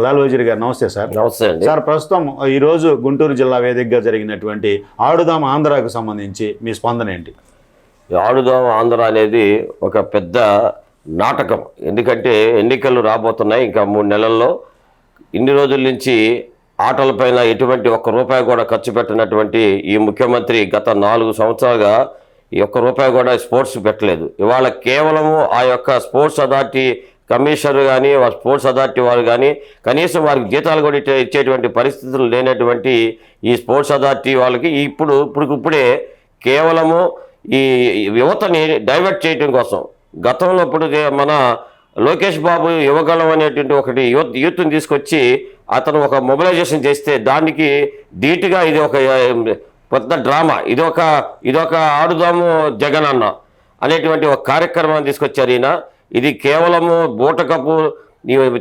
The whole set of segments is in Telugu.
లాల్ వజీర్ గారు నమస్తే సార్. నమస్తే అండి సార్. ప్రస్తుతం ఈరోజు గుంటూరు జిల్లా వేదికగా జరిగినటువంటి ఆడుదాం ఆంధ్రాకు సంబంధించి మీ స్పందన ఏంటి? ఆడుదాం ఆంధ్ర అనేది ఒక పెద్ద నాటకం. ఎందుకంటే ఎన్నికలు రాబోతున్నాయి ఇంకా 3 నెలల్లో. ఇన్ని రోజుల నుంచి ఆటలపైన ఎటువంటి ₹1 కూడా ఖర్చు పెట్టినటువంటి ఈ ముఖ్యమంత్రి గత 4 సంవత్సరాలుగా ఈ ₹1 కూడా స్పోర్ట్స్ పెట్టలేదు. ఇవాళ కేవలము ఆ యొక్క స్పోర్ట్స్ అథారిటీ కమిషనర్ కానీ స్పోర్ట్స్ అథారిటీ వారు కానీ కనీసం వారికి జీతాలు కూడా ఇచ్చేటువంటి పరిస్థితులు లేనటువంటి ఈ స్పోర్ట్స్ అథారిటీ వాళ్ళకి ఇప్పుడే కేవలము ఈ యువతని డైవర్ట్ చేయడం కోసం గతంలో ఇప్పుడు మన లోకేష్ బాబు యువగళం అనేటువంటి ఒకటి యూత్ని తీసుకొచ్చి అతను ఒక మొబిలైజేషన్ చేస్తే దానికి ధీటుగా ఇది ఒక పెద్ద డ్రామా, ఇదొక ఆడుదాము జగన్ అన్న అనేటువంటి ఒక కార్యక్రమాన్ని తీసుకొచ్చారు ఈయన. ఇది కేవలము బూటకపు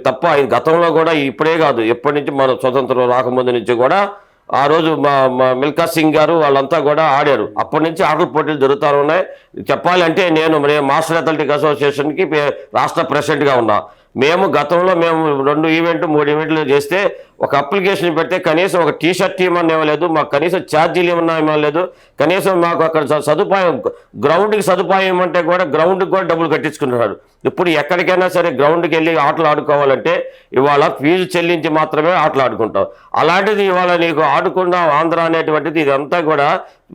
తప్ప గతంలో కూడా ఇప్పుడే కాదు, ఎప్పటి నుంచి మన స్వతంత్రం రాకముందు నుంచి కూడా ఆ రోజు మా మిల్కా సింగ్ గారు వాళ్ళంతా కూడా ఆడారు. అప్పటి నుంచి ఆటల పోటీలు జరుగుతూ ఉన్నాయి. చెప్పాలంటే నేను మాస్టర్ అథ్లెటిక్ అసోసియేషన్కి రాష్ట్ర ప్రెసిడెంట్గా ఉన్నా. గతంలో 2 ఈవెంట్ 3 ఈవెంట్లు చేస్తే ఒక అప్లికేషన్ పెడితే కనీసం ఒక టీషర్ట్ టీమ్ అని ఇవ్వలేదు, మాకు కనీసం ఛార్జీలు ఏమన్నా ఇవ్వలేదు, కనీసం మాకు అక్కడ సదుపాయం గ్రౌండ్కి సదుపాయం ఇవ్వమంటే కూడా గ్రౌండ్కి కూడా డబ్బులు కట్టించుకుంటున్నారు. ఇప్పుడు ఎక్కడికైనా సరే గ్రౌండ్కి వెళ్ళి ఆటలు ఆడుకోవాలంటే ఇవాళ ఫీజు చెల్లించి మాత్రమే ఆటలు ఆడుకుంటాం. అలాంటిది ఇవాళ నీకు ఆడుకున్న ఆంధ్ర అనేటువంటిది ఇదంతా కూడా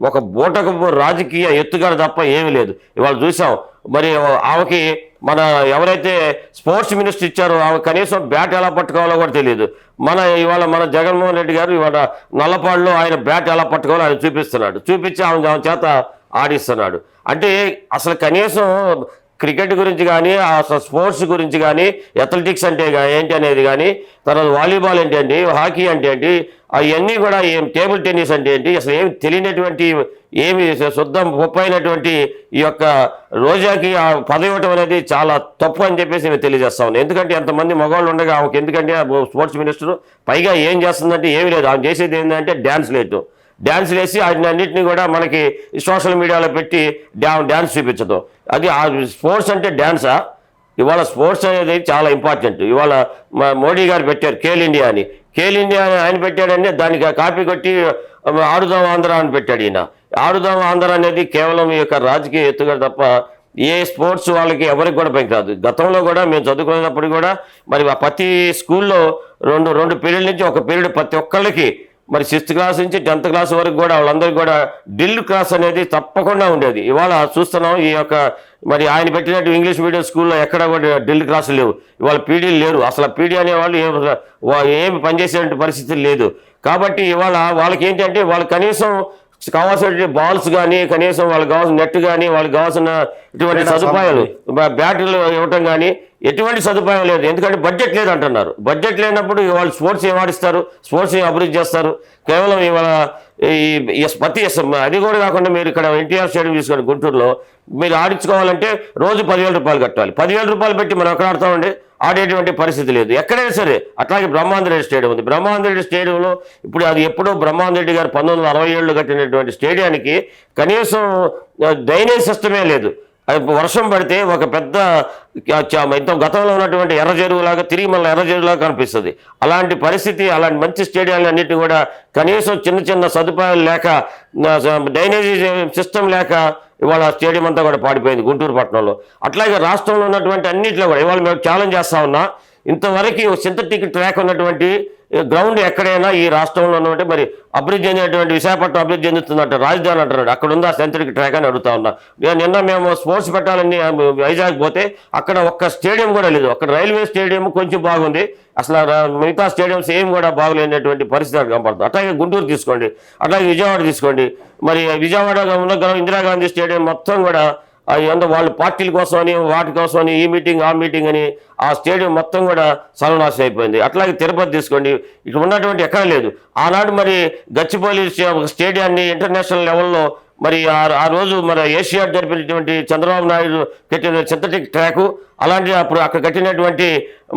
ఒక బూటకపు రాజకీయ ఎత్తుగడ తప్ప ఏమీ లేదు. ఇవాళ చూసాం మరి ఆమెకి మన ఎవరైతే స్పోర్ట్స్ మినిస్టర్ ఇచ్చారో ఆమె కనీసం బ్యాట్ ఎలా పట్టుకోవాలో కూడా తెలియదు. ఇవాళ మన జగన్మోహన్ రెడ్డి గారు ఇవాళ నల్లపాడులో ఆయన బ్యాట్ ఎలా పట్టుకోవాలో ఆయన చూపించి ఆమె చేత ఆడిస్తున్నాడు. అంటే అసలు కనీసం క్రికెట్ గురించి కానీ అసలు స్పోర్ట్స్ గురించి కానీ అథ్లెటిక్స్ అంటే ఏంటి అనేది కానీ, తర్వాత వాలీబాల్ అంటే ఏంటి, హాకీ అంటే ఏంటి, అవన్నీ కూడా టేబుల్ టెన్నిస్ అంటే ఏంటి అసలు ఏమి తెలియనటువంటి ఏమి శుద్ధం గొప్పైనటువంటి ఈ యొక్క రోజాకి ఆ పదవి ఇవ్వటం అనేది చాలా తప్పు అని చెప్పేసి నేను తెలియజేస్తా ఉన్నాను. ఎందుకంటే ఎంతమంది మగవాళ్ళు ఉండగా ఆమెకు ఎందుకంటే స్పోర్ట్స్ మినిస్టర్ పైగా ఏం చేస్తుందంటే ఏమీ లేదు. ఆమె చేసేది ఏంటంటే డ్యాన్స్ వేసి అన్నింటినీ కూడా మనకి సోషల్ మీడియాలో పెట్టి డ్యాన్స్ చూపించదు. అది ఆ స్పోర్ట్స్ అంటే డ్యాన్సా? ఇవాళ స్పోర్ట్స్ అనేది చాలా ఇంపార్టెంట్. ఇవాళ మోడీ గారు పెట్టారు ఖేల్ ఇండియా అని ఆయన పెట్టాడని దానికి కాపీ కొట్టి ఆడుదాం ఆంధ్ర అని పెట్టాడు ఈయన. ఆడుదాం ఆంధ్ర అనేది కేవలం ఈ యొక్క రాజకీయ ఎత్తుగడ తప్ప ఏ స్పోర్ట్స్ వాళ్ళకి ఎవరికి కూడా పనికిరాదు. గతంలో కూడా మేము చదువుకునేటప్పుడు కూడా మరి ప్రతి స్కూల్లో రెండు పీరియడ్ నుంచి ఒక పీరియడ్ ప్రతి ఒక్కళ్ళకి మరి 6th క్లాస్ నుంచి 10th క్లాస్ వరకు కూడా వాళ్ళందరికీ కూడా డ్రిల్ క్లాస్ అనేది తప్పకుండా ఉండేది. ఇవాళ చూస్తున్నాం ఈ యొక్క మరి ఆయన పెట్టినట్టు ఇంగ్లీష్ మీడియం స్కూల్లో ఎక్కడ కూడా డ్రిల్ క్లాసులు లేవు. ఇవాళ పీడీలు లేరు. అసలు పీడీ అనేవాళ్ళు ఏమి పనిచేసే పరిస్థితి లేదు. కాబట్టి ఇవాళ వాళ్ళకి ఏంటంటే వాళ్ళు కనీసం కావాల్సిన బాల్స్ కానీ కనీసం వాళ్ళకి కావాల్సిన నెట్ కానీ వాళ్ళకి కావాల్సిన ఇటువంటి సదుపాయాలు బ్యాటరీలు ఇవ్వటం కానీ ఎటువంటి సదుపాయం లేదు. ఎందుకంటే బడ్జెట్ లేదు అంటున్నారు. బడ్జెట్ లేనప్పుడు వాళ్ళు స్పోర్ట్స్ ఏం ఆడిస్తారు, స్పోర్ట్స్ ఏం అభివృద్ధి చేస్తారు? కేవలం ఇవాళ అది కూడా కాకుండా మీరు ఇక్కడ ఎన్టీఆర్ స్టేడియం తీసుకోండి గుంటూరులో, మీరు ఆడించుకోవాలంటే రోజు ₹10,000 కట్టాలి. ₹10,000 పెట్టి మనం ఎక్కడ ఆడతామండి? ఆడేటువంటి పరిస్థితి లేదు ఎక్కడైనా సరే. అట్లాగే బ్రహ్మాందరెడ్డి స్టేడియం ఉంది. బ్రహ్మాందరెడ్డి స్టేడియంలో ఇప్పుడు అది ఎప్పుడో బ్రహ్మాందరెడ్డి గారు 1967లో కట్టినటువంటి స్టేడియానికి కనీసం డ్రైనేజ్ సిస్టమే లేదు. వర్షం పడితే ఒక పెద్ద గతంలో ఉన్నటువంటి ఎర్ర చెరువులాగా తిరిగి మళ్ళీ ఎర్ర చెరువులాగా కనిపిస్తుంది. అలాంటి పరిస్థితి, అలాంటి మంచి స్టేడియాలు అన్నింటినీ కూడా కనీసం చిన్న సదుపాయాలు లేక డ్రైనేజీ సిస్టమ్ లేక ఇవాళ స్టేడియం అంతా కూడా పాడిపోయింది గుంటూరు పట్టణంలో. అట్లాగే రాష్ట్రంలో ఉన్నటువంటి అన్నింటిలో కూడా ఇవాళ మేము ఛాలెంజ్ చేస్తా ఉన్నా, ఇంతవరకు సింథటిక్ ట్రాక్ ఉన్నటువంటి గ్రౌండ్ ఎక్కడైనా ఈ రాష్ట్రంలో ఉన్నటువంటి మరి అభివృద్ధి చెందినటువంటి విశాఖపట్నం అభివృద్ధి చెందుతుందంట రాజధాని అంటున్నాడు. అక్కడ ఉందా సింథటిక్ ట్రాక్ అని అడుగుతా ఉన్నా. నిన్న మేము స్పోర్ట్స్ పెట్టాలని వైజాగ్ పోతే అక్కడ ఒక్క స్టేడియం కూడా లేదు. అక్కడ రైల్వే స్టేడియం కొంచెం బాగుంది, అసలు మిగతా స్టేడియంస్ ఏం కూడా బాగలేనటువంటి పరిస్థితి కనపడుతుంది. అట్లాగే గుంటూరు తీసుకోండి, అట్లాగే విజయవాడ తీసుకోండి. మరి విజయవాడ ఉన్న ఇందిరాగాంధీ స్టేడియం మొత్తం కూడా వాళ్ళ పార్టీల కోసమని వాటి కోసమని ఈ మీటింగ్ ఆ మీటింగ్ అని ఆ స్టేడియం మొత్తం కూడా సర్వనాశనం అయిపోయింది. అట్లాగే తిరుపతి తీసుకోండి, ఇక్కడ ఉన్నటువంటి ఎక్కడ లేదు. ఆనాడు మరి గచ్చిబౌలి స్టేడియాన్ని ఇంటర్నేషనల్ లెవెల్లో మరి ఆ రోజు మన ఏషియాడ్ జరిపినటువంటి చంద్రబాబు నాయుడు కట్టిన సింథటిక్ ట్రాకు, అలాంటి అప్పుడు అక్కడ కట్టినటువంటి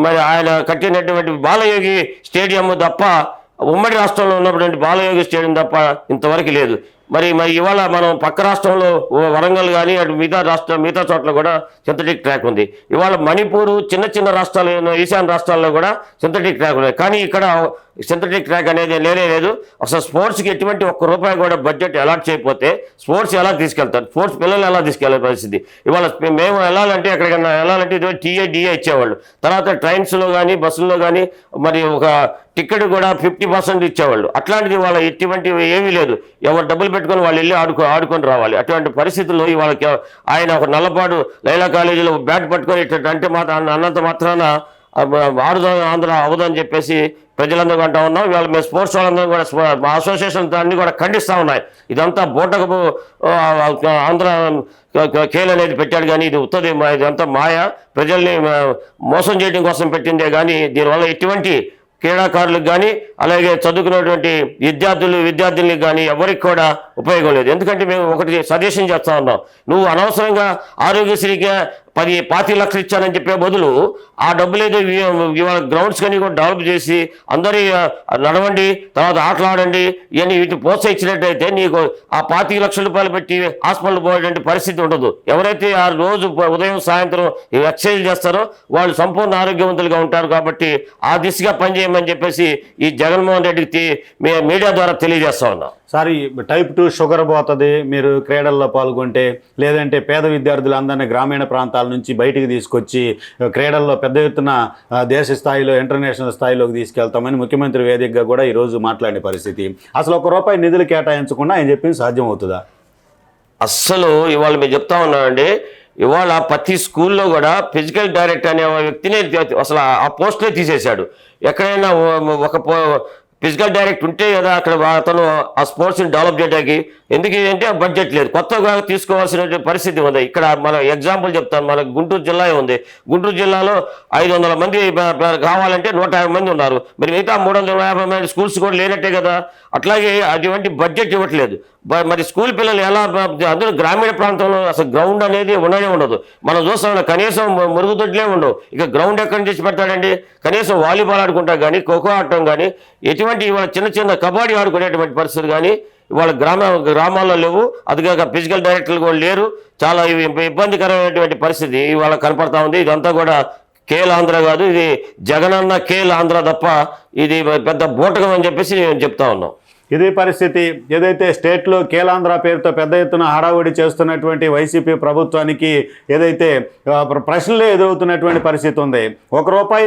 మరి ఆయన కట్టినటువంటి బాలయోగి స్టేడియం తప్ప ఉమ్మడి రాష్ట్రంలో ఉన్నటువంటి బాలయోగి స్టేడియం తప్ప ఇంతవరకు లేదు. మరి ఇవాళ మనం పక్క రాష్ట్రంలో వరంగల్ కానీ అటు మిగతా చోట్ల కూడా సింథటిక్ ట్రాక్ ఉంది. ఇవాళ మణిపూర్ చిన్న రాష్ట్రాలు ఈశాన్య రాష్ట్రాల్లో కూడా సింథటిక్ ట్రాక్ ఉంది. కానీ ఇక్కడ సింథటిక్ ట్రాక్ అనేది లేదు. అసలు స్పోర్ట్స్కి ఎటువంటి ₹1 కూడా బడ్జెట్ అలాట్ చేయకపోతే స్పోర్ట్స్ ఎలా తీసుకెళ్తారు? స్పోర్ట్స్ పిల్లలు ఎలా తీసుకెళ్లే పరిస్థితి? ఇవాళ మేము వెళ్ళాలంటే ఎక్కడికైనా వెళ్ళాలంటే ఇటువంటి TA ఇచ్చేవాళ్ళు. తర్వాత ట్రైన్స్లో కానీ బస్సుల్లో కానీ మరి ఒక టికెట్ కూడా 50% ఇచ్చేవాళ్ళు. అట్లాంటిది వాళ్ళ ఎటువంటివి ఏమీ లేదు. ఎవరు డబ్బులు పెట్టుకొని వాళ్ళు వెళ్ళి ఆడుకొని రావాలి. అటువంటి పరిస్థితుల్లో ఇవాళ ఆయన ఒక నల్లపాడు లైలా కాలేజీలో బ్యాట్ పట్టుకొని అంటే అన్నంత మాత్రాన ఆడుదాం ఆంధ్ర అవదని చెప్పేసి ప్రజలందరూ అంటా ఉన్నాం. ఇవాళ మేము స్పోర్ట్స్ వాళ్ళందరూ కూడా మా అసోసియేషన్ అన్ని కూడా ఖండిస్తూ ఉన్నాయి. ఇదంతా బోటకు ఆంధ్ర ఖేల్ అనేది పెట్టాడు కానీ ఇది ఉత్తది, ఇదంతా మాయ, ప్రజల్ని మోసం చేయడం కోసం పెట్టిందే కానీ దీనివల్ల ఎటువంటి క్రీడాకారులకు కానీ అలాగే చదువుకున్నటువంటి విద్యార్థులకు కానీ ఎవరికి కూడా ఉపయోగం లేదు. ఎందుకంటే మేము ఒకటి సజెషన్ చేస్తా ఉన్నాం, నువ్వు అనవసరంగా ఆరోగ్యశ్రీగా 10-25 లక్షలు ఇచ్చానని చెప్పే బదులు ఆ డబ్బులు ఏదో ఇవాళ గ్రౌండ్స్ కానీ కూడా డెవలప్ చేసి అందరి నడవండి, తర్వాత ఆటలాడండి, ఇవన్నీ వీటిని ప్రోత్సహించినట్టయితే నీకు ఆ 25 లక్షల రూపాయలు పెట్టి హాస్పిటల్ పోయేటువంటి పరిస్థితి ఉండదు. ఎవరైతే ఆ రోజు ఉదయం సాయంత్రం ఎక్సర్సైజ్ చేస్తారో వాళ్ళు సంపూర్ణ ఆరోగ్యవంతులుగా ఉంటారు. కాబట్టి ఆ దిశగా పనిచేయమని చెప్పేసి ఈ జగన్మోహన్ రెడ్డికి మీడియా ద్వారా తెలియజేస్తా ఉన్నాం. సార్, టైప్ 2 షుగర్ పోతుంది మీరు క్రీడల్లో పాల్గొంటే, లేదంటే పేద విద్యార్థులందరినీ గ్రామీణ ప్రాంతాల నుంచి బయటికి తీసుకొచ్చి క్రీడల్లో పెద్ద ఎత్తున దేశ స్థాయిలో ఇంటర్నేషనల్ స్థాయిలోకి తీసుకెళ్తామని ముఖ్యమంత్రి వేదికగా కూడా ఈరోజు మాట్లాడే పరిస్థితి. అసలు ₹1 నిధులు కేటాయించకుండా ఆయన చెప్పింది సాధ్యం అవుతుందా? అస్సలు ఇవాళ మేము చెప్తా ఉన్నామండి, ఇవాళ ప్రతి స్కూల్లో కూడా ఫిజికల్ డైరెక్టర్ అనే వ్యక్తిని అసలు ఆ పోస్ట్నే తీసేశాడు. ఎక్కడైనా ఒక ఫిజికల్ డైరెక్టర్ ఉంటే కదా అక్కడ అతను ఆ స్పోర్ట్స్ని డెవలప్ చేయడానికి. ఎందుకు అంటే బడ్జెట్ లేదు, కొత్తగా తీసుకోవాల్సిన పరిస్థితి ఉంది. ఇక్కడ మన ఎగ్జాంపుల్ చెప్తాను, మన గుంటూరు జిల్లా ఉంది. గుంటూరు జిల్లాలో 500 మంది కావాలంటే 150 మంది ఉన్నారు. మరి మిగతా 350 మంది స్కూల్స్ కూడా లేనట్టే కదా. అట్లాగే అటువంటి బడ్జెట్ ఇవ్వట్లేదు. మరి స్కూల్ పిల్లలు ఎలా, అందరూ గ్రామీణ ప్రాంతంలో అసలు గ్రౌండ్ అనేది ఉండనే ఉండదు. మనం చూస్తాం కనీసం మురుగుదొడ్లే ఉండవు. ఇక గ్రౌండ్ ఎక్కడి నుంచి పెడతాడండి? కనీసం వాలీబాల్ ఆడుకుంటాం కానీ, ఖోఖో ఆడటం కానీ, ఎటువంటి ఇవాళ చిన్న కబడ్డీ ఆడుకునేటువంటి పరిస్థితులు కానీ ఇవాళ గ్రామాల్లో లేవు. అదిగాక ఫిజికల్ డైరెక్టర్లు కూడా లేరు. చాలా ఇబ్బందికరమైనటువంటి పరిస్థితి ఇవాళ కనపడతా ఉంది. ఇదంతా కూడా కేల్ ఆంధ్ర కాదు, ఇది జగనన్న కేల్ ఆంధ్ర తప్ప ఇది పెద్ద బూటకం అని చెప్పేసి నేను చెప్తా ఉన్నాం. ఇదే పరిస్థితి ఏదైతే స్టేట్లో కేలాంధ్ర పేరుతో పెద్ద ఎత్తున హడావుడి చేస్తున్నటువంటి వైసీపీ ప్రభుత్వానికి ఏదైతే ప్రశ్నలే ఎదురవుతున్నటువంటి పరిస్థితి ఉంది. ₹1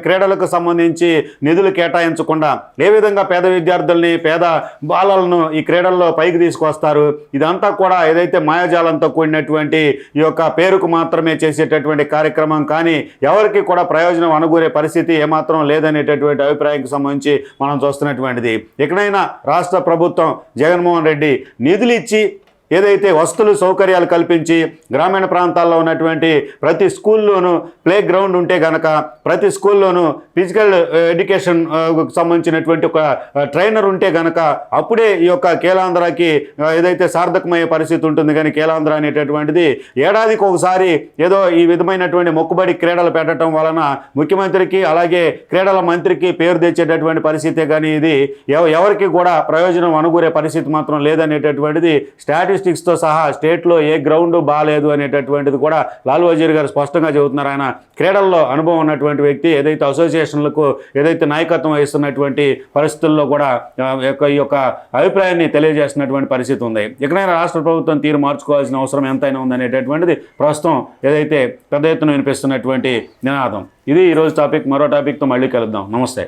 క్రీడలకు సంబంధించి నిధులు కేటాయించకుండా ఏ విధంగా పేద విద్యార్థుల్ని, పేద బాలలను ఈ క్రీడల్లో పైకి తీసుకొస్తారు? ఇదంతా కూడా ఏదైతే మాయాజాలంతో కూడినటువంటి ఈ యొక్క పేరుకు మాత్రమే చేసేటటువంటి కార్యక్రమం, కానీ ఎవరికి కూడా ప్రయోజనం అనుకూరే పరిస్థితి ఏమాత్రం లేదనేటటువంటి అభిప్రాయానికి సంబంధించి మనం చూస్తున్నటువంటిది. ఎక్కడైనా రాష్ట్ర ప్రభుత్వం జగన్మోహన్ రెడ్డి నిధులు ఇచ్చి ఏదైతే వస్తువులు సౌకర్యాలు కల్పించి గ్రామీణ ప్రాంతాల్లో ఉన్నటువంటి ప్రతి స్కూల్లోనూ ప్లే గ్రౌండ్ ఉంటే కనుక, ప్రతి స్కూల్లోనూ ఫిజికల్ ఎడ్యుకేషన్ సంబంధించినటువంటి ఒక ట్రైనర్ ఉంటే కనుక అప్పుడే ఈ యొక్క కేలాంధ్రకి ఏదైతే సార్థకమయ్యే పరిస్థితి ఉంటుంది. కానీ కేలాంధ్ర అనేటటువంటిది ఏడాదికి ఒకసారి ఏదో ఈ విధమైనటువంటి మొక్కుబడి క్రీడలు పెట్టడం వలన ముఖ్యమంత్రికి అలాగే క్రీడల మంత్రికి పేరు తెచ్చేటటువంటి పరిస్థితే కానీ ఇది ఎవరికి కూడా ప్రయోజనం అనుకూరే పరిస్థితి మాత్రం లేదనేటటువంటిది స్టాటిస్టిక్స్తో సహా స్టేట్లో ఏ గ్రౌండ్ బాగాలేదు అనేటటువంటిది కూడా లాల్ వజీర్ గారు స్పష్టంగా చెబుతున్నారు. ఆయన క్రీడల్లో అనుభవం ఉన్నటువంటి వ్యక్తి, ఏదైతే అసోసియేషన్లకు ఏదైతే నాయకత్వం వహిస్తున్నటువంటి పరిస్థితుల్లో కూడా ఈ యొక్క అభిప్రాయాన్ని తెలియజేస్తున్నటువంటి పరిస్థితి ఉంది. ఎక్కడైనా రాష్ట్ర ప్రభుత్వం తీరు మార్చుకోవాల్సిన అవసరం ఎంతైనా ఉందనేటటువంటిది ప్రస్తుతం ఏదైతే పెద్ద ఎత్తున వినిపిస్తున్నటువంటి నినాదం. ఇది ఈరోజు టాపిక్. మరో టాపిక్తో మళ్ళీ కలుద్దాం. నమస్తే.